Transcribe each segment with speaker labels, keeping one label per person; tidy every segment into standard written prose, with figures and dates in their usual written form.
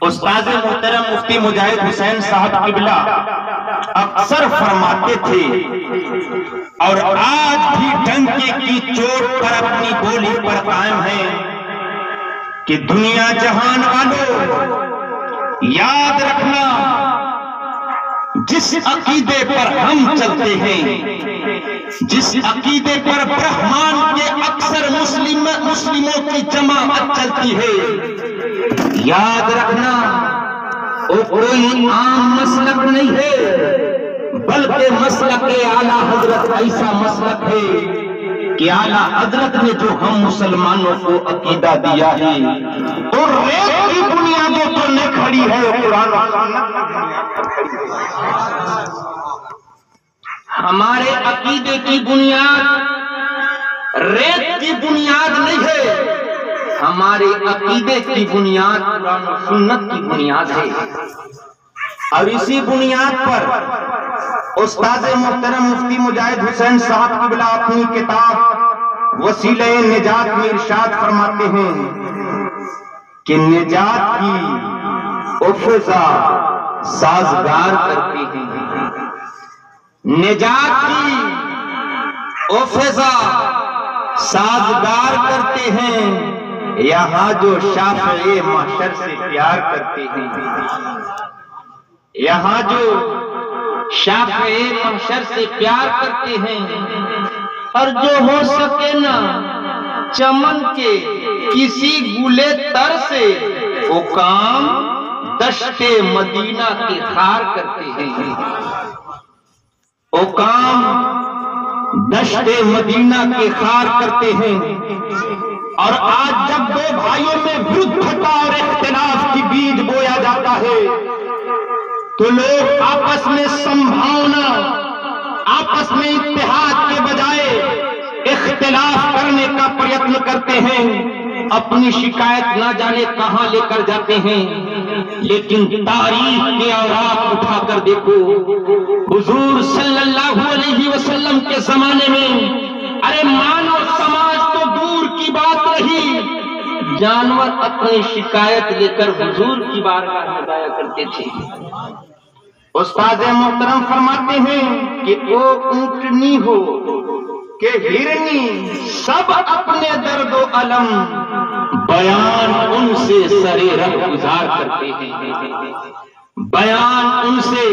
Speaker 1: استاد محترم مفتی مجاہد حسین صاحب قبلہ اکثر فرماتے تھے اور آج بھی ڈنکے کی چوٹ پر اپنی بولی پر قائم ہیں کہ دنیا جہان والوں یاد رکھنا، جس عقیدے پر ہم چلتے ہیں، جس عقیدے پر برہمان کے اکثر مسلموں کی جماعت چلتی ہے، یاد رکھنا وہ کوئی عام مسلک نہیں ہے، بلکہ مسلک اعلیٰ حضرت ایسا مسلک ہے کہ اعلیٰ حضرت نے جو ہم مسلمانوں کو عقیدہ دیا ہے اور ریت کی بنیادوں پر نہ کھڑی ہے، قرآن و سنت ہمارے عقیدے کی بنیاد ریت کی بنیاد نہیں ہے، ہمارے عقیدے کی بنیاد قرآن و سنت کی بنیاد ہے۔ اور اسی بنیاد پر استاد محترم مفتی مجاہد حسین صاحب قبلہ اپنی کتاب وسیلہ نجات میں ارشاد فرماتے ہیں کہ نجات کی افزا سازگار کرتے ہیں، نجات کی افزا سازگار کرتے ہیں یہاں جو شافع محشر سے پیار کرتے ہیں، یہاں جو شافع محشر سے پیار کرتے ہیں، اور جو ہو سکے نا چمن کے کسی گلے تر سے وہ کام دشت مدینہ کی خار کرتے ہیں، وہ کام دشت مدینہ کی خار کرتے ہیں۔ اور آج جب دو بھائیوں میں بدھتا اور اختلاف کی بیج بویا جاتا ہے تو لوگ آپس میں سمبھاونا، آپس میں اتحاد کے بجائے اختلاف کرنے کا پریتن کرتے ہیں، اپنی شکایت نہ جانے کہاں لے کر جاتے ہیں۔ لیکن تاریخ کے اوراق اٹھا کر دیکھو، حضور صلی اللہ علیہ وسلم کے زمانے میں ارے مانو سماج تو دور کی بات رہی، جانور اپنی شکایت لے کر حضور کی بارگاہ میں جایا کرتے تھے۔ استاد محترم فرماتے ہیں کہ وہ اونٹنی ہو کہ ہرنی، سب اپنے درد و علم بیان ان سے سرے رہ گزار کرتے ہیں، بیان ان سے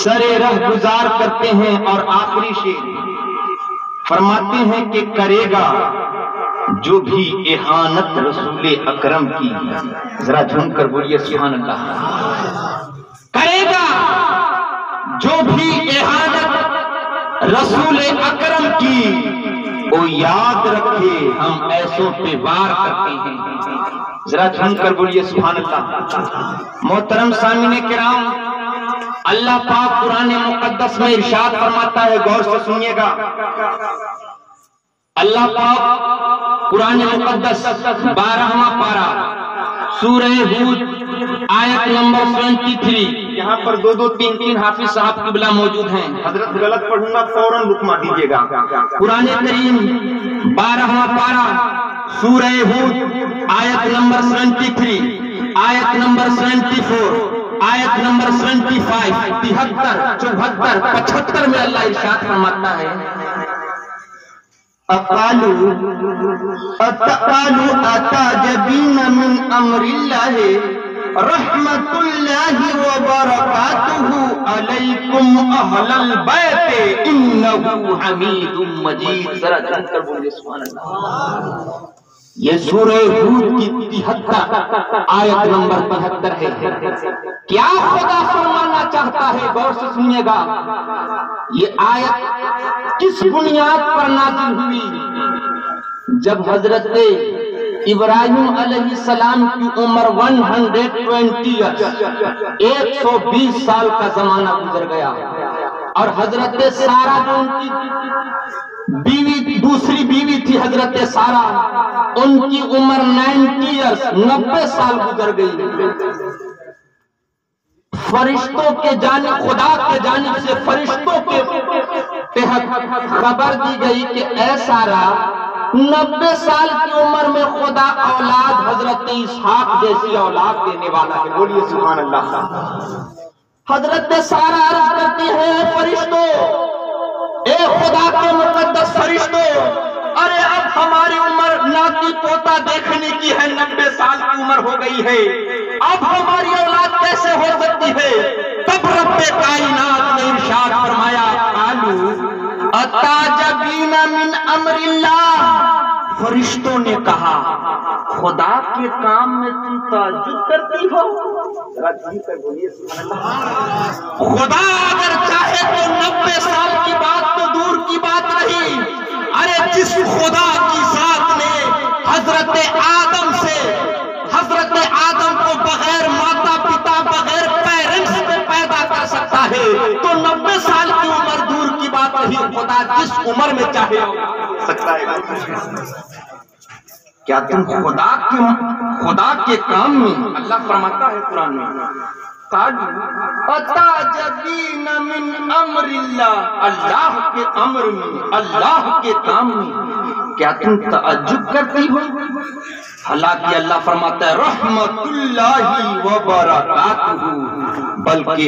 Speaker 1: سرے رہ گزار کرتے ہیں۔ اور آخری شعر فرماتے ہیں کہ کرے گا جو بھی اہانت رسول اکرم کی، ذرا جھوم کر بولیے سبحان اللہ، کرے گا جو بھی اہانت رسول اکرم کی، وہ یاد رکھے ہم ایسوں پہ وار کرتے ہیں، ذرا جھوم کر بولیے سبحان اللہ۔ محترم سامعین کرام، اللہ پاک قرآن مقدس میں ارشاد فرماتا ہے، غور سے سنیے گا، اللہ پاک قرآن مقدس 12واں پارہ سورہ ہود آیت نمبر 23، یہاں پر دو تین حافظ صاحب قبلہ موجود ہیں، حضرت غلط پڑھوں گا فوراً رکما دیجیے گا۔ قرآن کریم 12واں پارہ سورہ ہود آیت نمبر 23، آیت نمبر 74، آیت نمبر 75، 73، 74، 75 میں اللہ ارشاد فرماتا ہے، اقالوا اتعجبین من امر اللہ رحمت اللہ وبرکاتہ علیکم اہل البیت انہ حمید مجید۔ ذرا جھوم کر بولیے سبحان اللہ۔ یہ سورہ ہود کی 73 آیت نمبر 73 ہے۔ کیا خدا فرمانا چاہتا ہے؟ غور سے سنیے گا، یہ آیت کس بنیاد پر نازل ہوئی؟ جب حضرت ابراہیم علیہ السلام کی عمر 120 120 سال کا زمانہ گزر گیا، اور حضرت سارہ جو ان کی بیوی، دوسری بیوی تھی حضرت سارہ، ان کی عمر 90 سال گزر گئی۔ فرشتوں کے جانب، خدا کے جانب سے فرشتوں کے تحت خبر دی گئی کہ اے سارہ، 90 سال کی عمر میں خدا اولاد حضرت اسحاق جیسی اولاد دینے والا ہے. بولیے سبحان اللہ. حضرت سارہ عرض کرتی ہے فرشتوں، اے خدا کے مقدس فرشتوں، ارے اب ہماری عمر ناتی پوتا دیکھنے کی ہے، 90 سال کی عمر ہو گئی ہے، اب ہماری اولاد کیسے ہو سکتی ہے؟ تب رب کائنات نے ارشاد فرمایا قالوا اتعجبین من امر اللہ. فرشتوں نے کہا خدا کے کام میں تم تعجب کرتی ہو؟ خدا اگر چاہے تو 90 سال کی بات تو دور کی بات رہی، ارے جس خدا کی ذات نے حضرت آدم کو بغیر ماتا پتا بغیر پیرنٹس کے پیدا کر سکتا ہے، تو 90 سال کی عمر دور کی بات رہی، خدا جس عمر میں چاہے سکتا ہے. کیا تم خدا کے کام میں، اللہ فرماتا ہے قرآن میں اتعجبین من امر اللہ، اللہ کے امر میں، اللہ کے کام میں کیا تم تعجب کرتی ہو؟ حالانکہ اللہ فرماتا ہے رحمت اللہ وبرکاتہ، بلکہ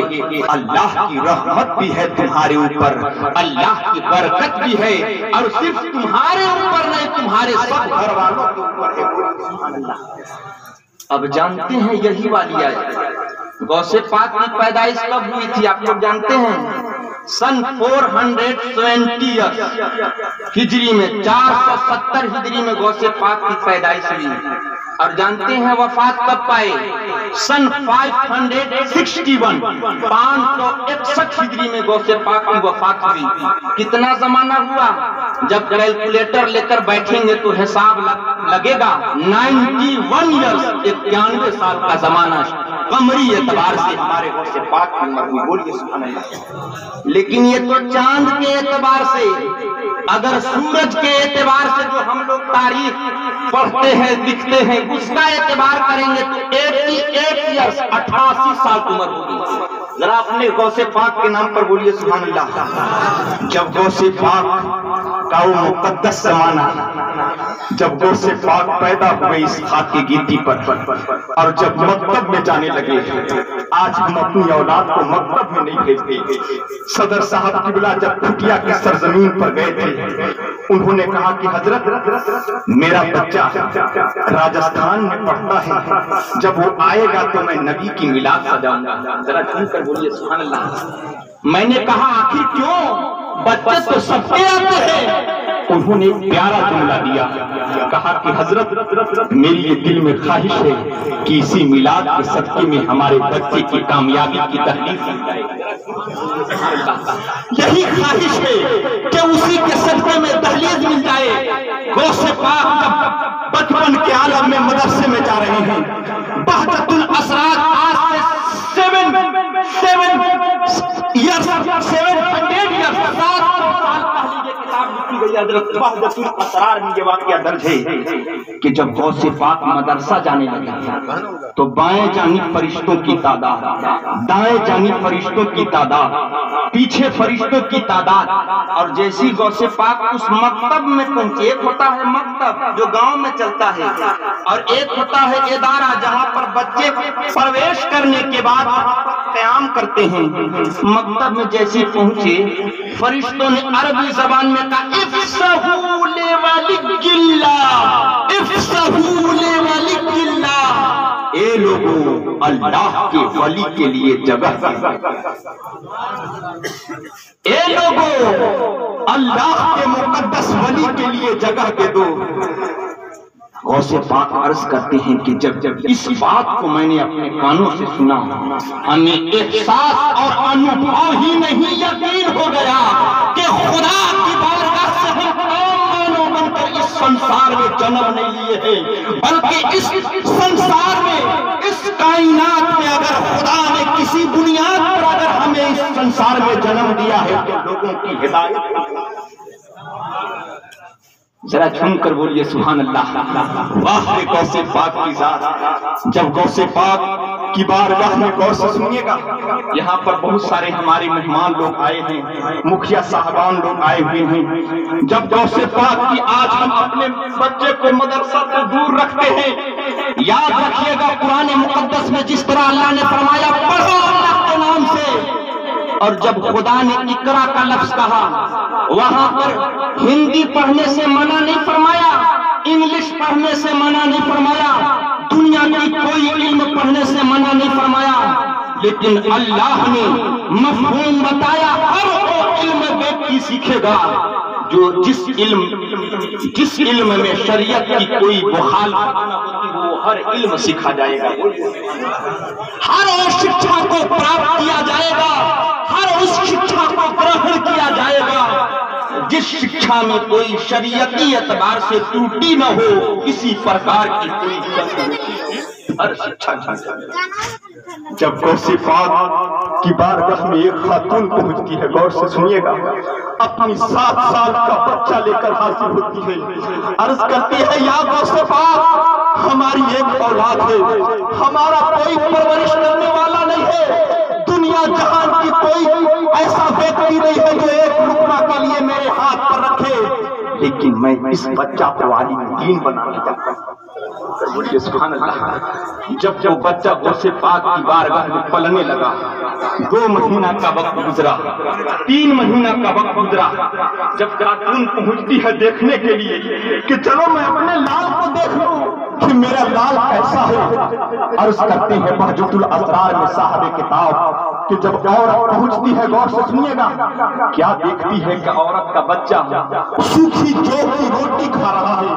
Speaker 1: اللہ کی رحمت بھی ہے تمہارے اوپر، اللہ کی برکت بھی ہے، اور صرف تمہارے اوپر نہیں تمہارے سب گھر والوں کے اوپر ہے. اب جانتے ہیں یہی والی آیت غوث پاک کی پیدائش کب ہوئی تھی؟ آپ لوگ جانتے ہیں سن 420 ہجری میں، 470 ہجری میں غوث پاک کی پیدائش ہوئی. اور جانتے ہیں وفات کب پائے؟ سن 561 ہجری میں غوث پاک کی وفات ہوئی. کتنا زمانہ ہوا؟ جب کیلکولیٹر لے کر بیٹھیں گے تو حساب لگے گا 91 ایئرز، 91 سال کا زمانہ قمری اعتبار سے ہمارے غوث پاک کی عمر ہوئی. بولیے سبحان اللہ. لیکن یہ تو چاند کے اعتبار سے، اگر سورج کے اعتبار سے جو ہم لوگ تاریخ پڑھتے ہیں لکھتے ہیں اس کا اعتبار کریں گے تو 88 ایئرز، 88 سال کی عمر ہوگی. ذرا اپنے غوث پاک کے نام پر بولیے سبحان اللہ. جب غوث پاک کا وہ مقدس زمانہ، جب غوث پاک پیدا ہوئے اس خاک کی گیتی پر، اور جب مکتب میں جانے لگے، آج ہم اپنی اولاد کو مکتب میں نہیں بھیجتے. صدر صاحب قبلہ جب کھٹیا کی سرزمین پر گئے تھے، انہوں نے کہا کہ حضرت میرا بچہ راجستھان میں پڑھتا ہے، جب وہ آئے گا تو میں نبی کی میلاد سجاؤں گا. ذرا سن کر بولیے سبحان اللہ. میں نے کہا آخر کیوں؟ بچے تو سب کے آتے ہیں. انہوں نے ایک پیارا جملہ دیا، کہا کہ حضرت میری یہ دل میں خواہش ہے کہ اسی میلاد کے صدقے میں ہمارے بچے کی کامیابی کی تحریف مل جائے. یہی خواہش ہے کہ اسی کے صدقے میں دہلیز مل جائے. غوث پاک جب بچپن کے عالم میں مدرسے میں جا رہے ہیں، بہجت الاسرار آج سے 700 ایئرز، 700 سال پہلے یہ کتاب لکھی گئی. حضرت بہجت الاسرار میں یہ واقعہ درج ہے کہ جب غوث پاک مدرسہ جانے لگا تو بائیں جانب فرشتوں کی تعداد، دائیں جانب فرشتوں کی تعداد، پیچھے فرشتوں کی تعداد. اور جیسی غوث پاک اس مکتب میں پہنچے، ایک ہوتا ہے مکتب جو گاؤں میں چلتا ہے، اور ایک ہوتا ہے ادارہ جہاں پر بچے پرویش کرنے کے بعد قیام کرتے ہیں. مکتب میں جیسے پہنچے، فرشتوں نے عربی زبان میں کہا افسحوا لولک اللہ، افسحوا لولک اللہ، اے لوگوں اللہ کے ولی کے لیے جگہ دو، اے لوگوں اللہ کے مقدس ولی کے لیے جگہ دے دو. غوث پاک عرض کرتے ہیں کہ جب اس بات کو میں نے اپنے کانوں سے سنا، ہمیں احساس اور انوبھو ہی نہیں یقین ہو گیا کہ خدا کی بارگاہ سے ہم عام مانو بن کر اس سنسار میں جنم نہیں لیے ہیں، بلکہ اس سنسار میں، اس کائنات میں اگر خدا نے کسی بنیاد پر اگر ہمیں اس سنسار میں جنم دیا ہے تو لوگوں کی ہدایت. ذرا جھوم کر بولیے سبحان اللہ. واہ غوث پاک کی ذات. جب غوث پاک
Speaker 2: کی بارگاہ میں غور سے سنیے گا. یہاں پر بہت سارے ہمارے مہمان لوگ آئے ہیں, مکھیا صاحبان لوگ آئے ہوئے ہیں. جب غوث پاک کی آج ہم اپنے بچے کو مدرسہ سے دور رکھتے ہیں, یاد رکھیے گا قرآن مقدس میں جس طرح اللہ نے فرمایا پڑھو اللہ کے نام سے, اور جب خدا نے اقرا کا لفظ کہا وہاں پر ہندی پڑھنے سے منع نہیں فرمایا, انگلش پڑھنے سے منع نہیں فرمایا, دنیا کی کوئی علم پڑھنے سے منع نہیں فرمایا, لیکن اللہ نے مفہوم بتایا ہر وہ علم ویکتی سیکھے گا جو جس علم میں شریعت کی کوئی مخالفت نہ ہوتی وہ ہر علم سیکھا جائے گا, ہر اس شکشا کو پراپت کیا جائے گا, ہر اس شکشا کو گرہن کیا جائے گا جس شکشا میں کوئی شریعتی اعتبار سے ٹوٹی نہ ہو, کسی پرکار کی کوئی ہر شکشا. جب غوث پاک کی بارگاہ میں ایک خاتون پہنچتی ہے, غور سے سنیے گا, اپنی 7 سال کا بچہ لے کر حاضر ہوتی ہے, عرض کرتی ہے یا غوث پاک ہماری ایک اولاد ہے, ہمارا کوئی پرورش کرنے والا نہیں ہے, دنیا جہان کی کوئی ایسا ویکتی نہیں ہے جو ایک لقمہ کے لیے میرے ہاتھ پر رکھے, لیکن میں اس بچہ کو عالم دین بنانا چاہتا ہوں. سبحان اللہ. جب وہ بچہ غوث پاک کی بارگاہ میں پلنے لگا, 2 مہینہ کا وقت گزرا, 3 مہینہ کا وقت گزرا, جب خاتون پہنچتی ہے دیکھنے کے لیے کہ چلو میں اپنے لال کو دیکھ لوں کہ میرا لال کیسا ہے, عرض کرتے ہیں بہجت الاسرار میں صاحب کتاب کہ جب عورت پہنچتی ہے, غور سے سنیے گا, کیا دیکھتی ہے کہ عورت کا بچہ سوکھی جو کی روٹی کھا رہا ہے,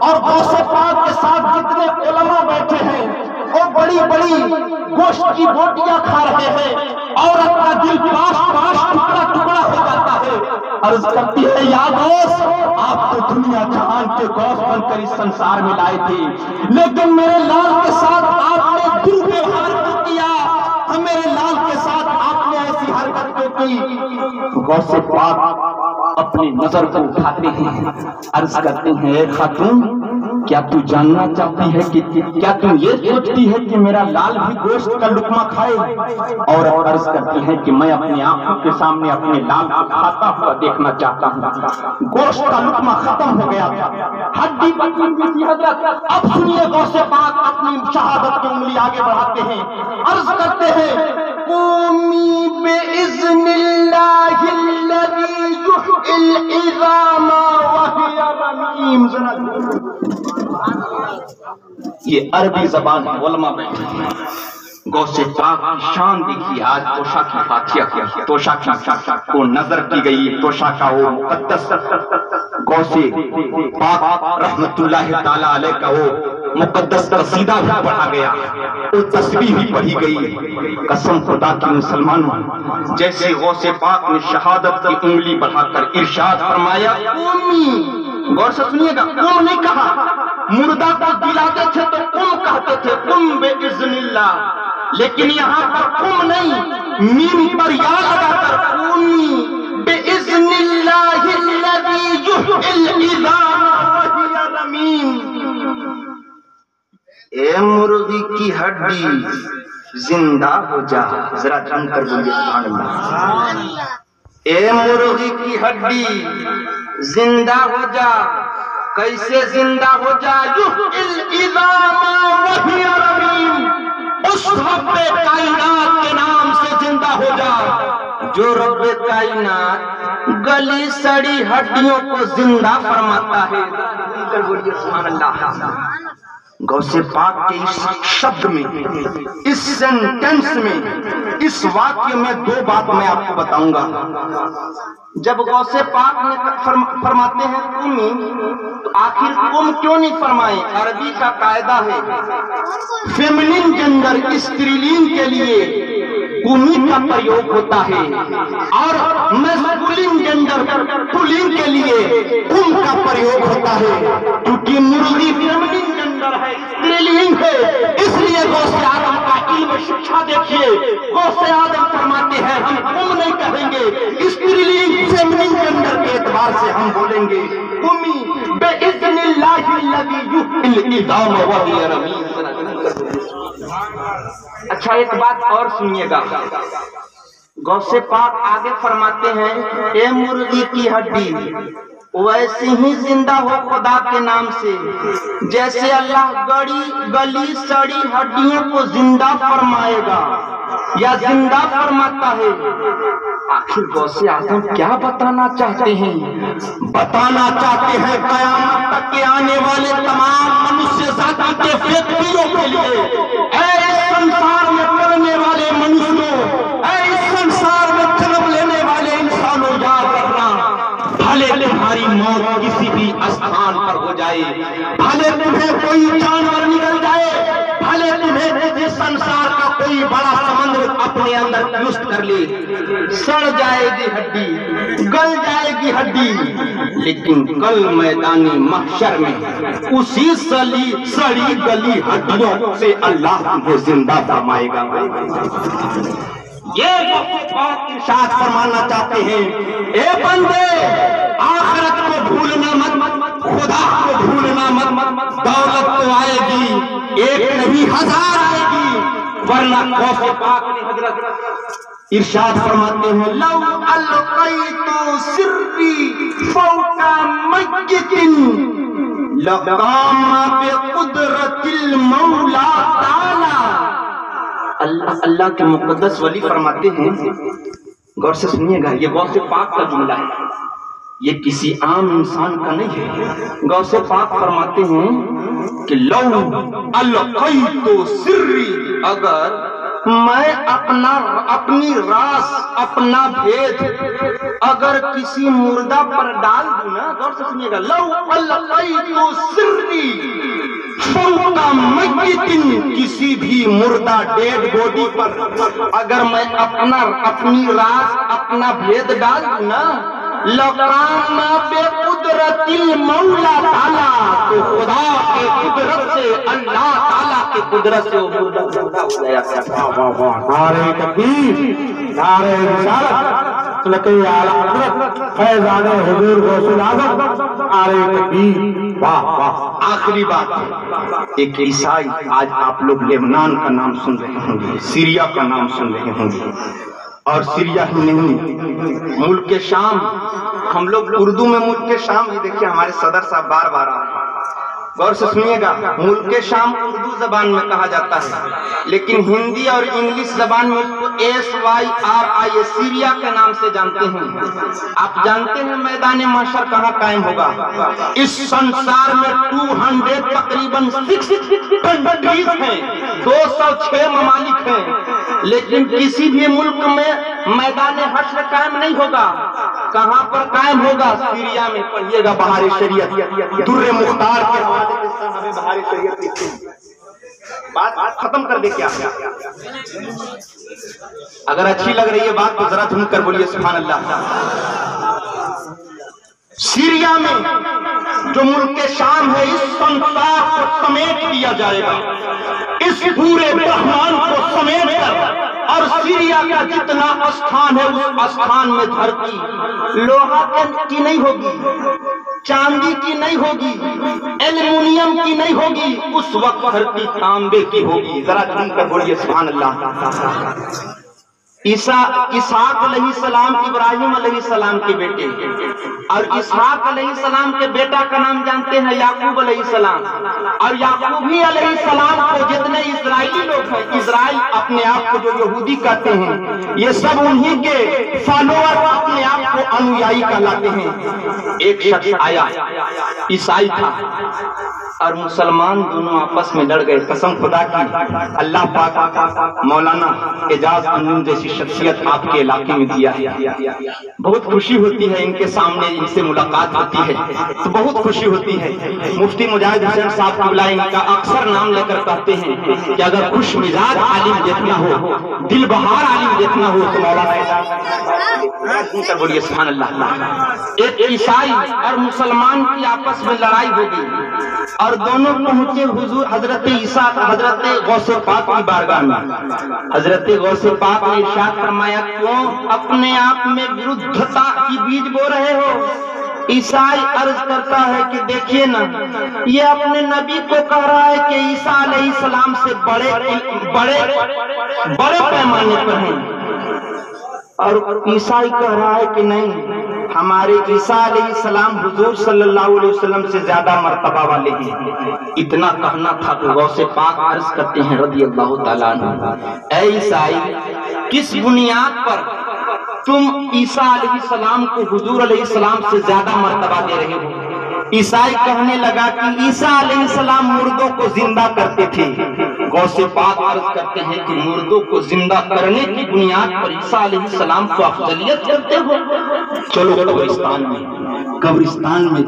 Speaker 2: اور غوث پاک کے ساتھ جتنے علماء بیٹھے ہیں وہ بڑی بڑی گوشت کی روٹیاں کھا رہے ہیں, عورت کا دل پاش ٹکڑا ٹکڑا ہو جاتا ہے. عرض کرتی ہے یا غوث آپ تو دنیا جہان کے غوث بن کر اس سنسار میں لائے تھے, لیکن میرے لال کے ساتھ آپ نے دورویوہار کیا, میرے لال کے ساتھ آپ نے ایسی حرکت کی. غوث پاک اپنی نظر کو اٹھاتے ہیں, عرض کرتے ہیں اے خاتون کیا تو جاننا چاہتی ہے کہ کیا تم یہ سوچتی ہے کہ میرا لال بھی گوشت کا لقمہ کھائے, اور عرض کرتی ہے کہ میں اپنی آنکھوں کے سامنے اپنے لال کو کھاتا ہوا دیکھنا چاہتا ہوں. گوشت کا لقمہ ختم ہو گیا, ہڈی بچی ہوئی تھی حضرت. اب سنیے غوث پاک اپنی شہادت کی انگلی آگے بڑھاتے ہیں, عرض کرتے ہیں قومی بإذن اللہ الذی یحیی العظام وہی رمیم. یہ عربی زبان ہے, علماء بیٹھے ہیں. غوث پاک کی شان دیکھیے, آج توشا کی فاتحہ توشا کو نظر کی گئی, توشا کا وہ مقدس غوث پاک رحمت اللہ تعالی علیہ کا وہ مقدس قصیدہ بھی پڑھا گیا, وہ تسبیح بھی پڑھی گئی. قسم خدا کی مسلمانوں, جیسے غوث پاک نے شہادت کی انگلی بڑھا کر ارشاد فرمایا قومی, غور سے سنیے گا, قوم نہیں کہا, مردہ کو دلاتے تھے تو قوم کہتے تھے, قوم بإذن اللہ, لیکن یہاں پر قوم نہیں, میم پر یا لگا کر قومی بإذن اللہ الذی یحیی العظام وہی رمیم. اے مرغی کی ہڈی زندہ ہو جا, ذرا جھنک کر بولیے سبحان اللہ. اے مرغی کی ہڈی زندہ ہو جا, کیسے زندہ ہو جا, یحیی العظام وہی رمیم, اس رب کائنات کے نام سے زندہ ہو جا جو رب کائنات گلی سڑی ہڈیوں کو زندہ فرماتا ہے. بولیے سبحان اللہ. غوث پاک کے اس شبد میں, اس سینٹنس میں, اس واقعے میں 2 بات میں آپ کو بتاؤں گا. جب غوث پاک نے فرماتے ہیں قومی, تو آخر قوم کیوں نہیں فرمائیں؟ عربی کا قاعدہ ہے فیمنن جنڈر استریلین کے لیے قومی کا پریوگ ہوتا ہے, اور میسکولین جنڈر پولین کے لیے قوم کا پریوگ ہوتا ہے, کیونکہ مرغی فیمنن جنڈر ہے, استریلین ہے, اس لیے غوث آدم کا علم شکشا دیکھیے. غوث آدم فرماتے ہیں ہم قوم نہیں کہیں گے, استریلین فیمنن جنڈر کے اعتبار سے ہم بولیں گے قومی بإذن اللہ الذی یحیی العظام وہی رمیم.
Speaker 1: اچھا ایک بات اور سنیے گا، غوث پاک آگے فرماتے ہیں اے مرغی کی ہڈی ویسے ہی زندہ ہو خدا کے نام سے جیسے اللہ گلی سڑی ہڈیوں کو زندہ فرمائے گا یا زندہ فرماتا ہے۔ آخر غوث اعظم کیا بتانا چاہتے ہیں؟
Speaker 2: بتانا چاہتے ہیں قیامت تک کے آنے والے تمام منشیہ ذاتی کے فیکٹریوں کے لیے، اے اس سنسار میں پڑنے والے منشیوں، اے اس سنسار میں جنم لینے والے انسانوں، یاد رکھنا بھلے تمہاری موت کسی بھی استھان پر ہو جائے، بھلے تمہیں کوئی جانور نکل جائے، بھلے تمہیں اس سنسار کا کوئی بڑا سمندر اپنے اندر پوست کر لے، سڑ جائے گی ہڈی، گل جائے گی ہڈی، لیکن کل میدان محشر میں اسی سڑی گلی ہڈیوں سے اللہ تمہیں زندہ فرمائے گا۔ یہ بات ارشاد فرمانا چاہتے ہیں اے بندے آخرت کو بھولنا مت، خدا کو بھولنا مت، دولت تو آئے گی، ایک نہیں ہزار آئے گی، ورنہ غوث پاک نے حضرت ارشاد فرماتے ہیں لو القیت سری فوق میت لقام بقدرت المولا تعالی۔ اللہ کے مقدس ولی فرماتے ہیں، غور سے سنیے گا، یہ غوث پاک کا جملہ ہے، یہ کسی عام انسان کا نہیں ہے۔ غوث پاک فرماتے ہیں کہ لو القیت سری، اگر میں اپنی راز، اپنا بھید اگر کسی مردہ پر ڈال دوں نا، غور سے سنیے گا، لو القیت سری فوق میت، کسی بھی مردہ ڈیڈ باڈی پر اگر میں اپنی راز، اپنا بھید ڈال دوں نا، لقام بقدرت المولا تعالی، تو خدا کے قدرت سے، اللہ تعالیٰ کے قدرت سے وہ مردہ زندہ ہو جایا۔
Speaker 3: نعرہ تکبیر، نعرہ رسالت، صدقہ اعلی حضرت فیضان حضور غوث اعظم، نعرہ تکبیر، واہ واہ۔
Speaker 2: آخری بات، ایک عیسائی، آج آپ لوگ لبنان کا نام سن رہے ہوں گے، سیریا کا نام سن رہے ہوں گے، اور سیریا ہی نہیں، ملک شام، ہم لوگ اردو میں ملک شام ہی دیکھیے، ہمارے صدر صاحب بار بار آ رہے ہیں، غور سے سنیے گا، ملک شام اردو زبان میں کہا جاتا ہے، لیکن ہندی اور انگلش زبان میں اس کو SYRIA سیریا کے نام سے جانتے ہیں۔ آپ جانتے ہیں میدان محشر کہاں قائم ہوگا؟ اس سنسار میں 200 تقریباً 6 کنٹریز ہیں، 206 ممالک ہیں، لیکن کسی بھی ملک میں میدان حشر قائم نہیں ہوگا۔ کہاں پر قائم ہوگا؟ سیریا میں۔ پڑھیے گا بہار شریعت، در مختار کے حوالے کے ساتھ ہمیں بہار شریعت لکھتے ہیں۔ بات ختم کر دے کیا؟ اگر اچھی لگ رہی ہے بات تو ذرا جھوم کر بولیے سبحان اللہ۔ سیریا میں جو ملک شام ہے، اس سنسار کو سمیٹ دیا جائے گا، اس پورے برہمان کو سمیٹ کر، اور سیریا کا جتنا استھان ہے اس استھان میں دھرتی لوہا کی نہیں ہوگی، چاندی کی نہیں ہوگی، ایلومینیم کی نہیں ہوگی، اس وقت دھرتی تانبے کی ہوگی۔ ذرا جھوم کر بولیے سبحان اللہ۔ اسحاق علیہ السلام ابراہیم علیہ السلام کے بیٹے، اور اسحاق علیہ السلام کے بیٹا کا نام جانتے ہیں یعقوب علیہ السلام، اور یعقوبی علیہ السلام کو جتنے اسرائیلی لوگ ہیں، اسرائیل اپنے آپ کو جو یہودی کہتے ہیں، یہ سب انہی کے فالوور اپنے آپ کو انویائی کہلاتے ہیں۔ ایک شخص آیا، عیسائی تھا اور مسلمان، دونوں آپس میں لڑ گئے۔ قسم خدا کی، اللہ پاک مولانا اعجاز انجم جیسی شخصیت آپ کے علاقے میں دیا ہے، بہت خوشی ہوتی ہے ان کے سامنے ان سے ملاقات ہوتی ہے تو بہت خوشی ہوتی ہے۔ مفتی مجاہد حسین صاحب قبلہ ان کا اکثر نام لے کر کہتے ہیں کہ اگر خوش مزاج عالم دیکھنا ہو، دل بہار عالم دیکھنا ہو تو مولانا اعجاز، بولیے سبحان اللہ۔ ایک عیسائی اور مسلمان کی آپس میں لڑائی ہو گئی اور دونوں پہنچے حضور حضرت عیسیٰ حضرت غوث پاک کی بارگاہ میں۔ حضرت غوث پاک نے ارشاد فرمایا، کیوں اپنے آپ میں وردھتا کی بیج بو رہے ہو؟
Speaker 1: عیسائی عرض کرتا ہے کہ دیکھیے نا، یہ اپنے نبی کو کہہ رہا ہے کہ عیسیٰ علیہ السلام سے بڑے پیمانے پر ہیں، اور عیسائی کہہ رہا ہے کہ نہیں، ہمارے عیسیٰ علیہ السلام حضور صلی اللہ علیہ وسلم سے زیادہ مرتبہ والے ہیں۔ اتنا کہنا تھا کہ غوث پاک عرض کرتے ہیں رضی اللہ تعالیٰ عنہ، اے عیسائی، کس بنیاد پر تم عیسیٰ علیہ السلام کو حضور علیہ السلام سے زیادہ مرتبہ دے رہے ہو؟ عیسائی کہنے لگا کہ عیسیٰ علیہ السلام مردوں کو زندہ کرتے تھے۔ غوث پاک عرض کرتے ہیں کہ مردوں کو زندہ کرنے کی بنیاد پر عیسیٰ علیہ السلام کو افضلیت کرتے ہو؟ چلو قبرستان میں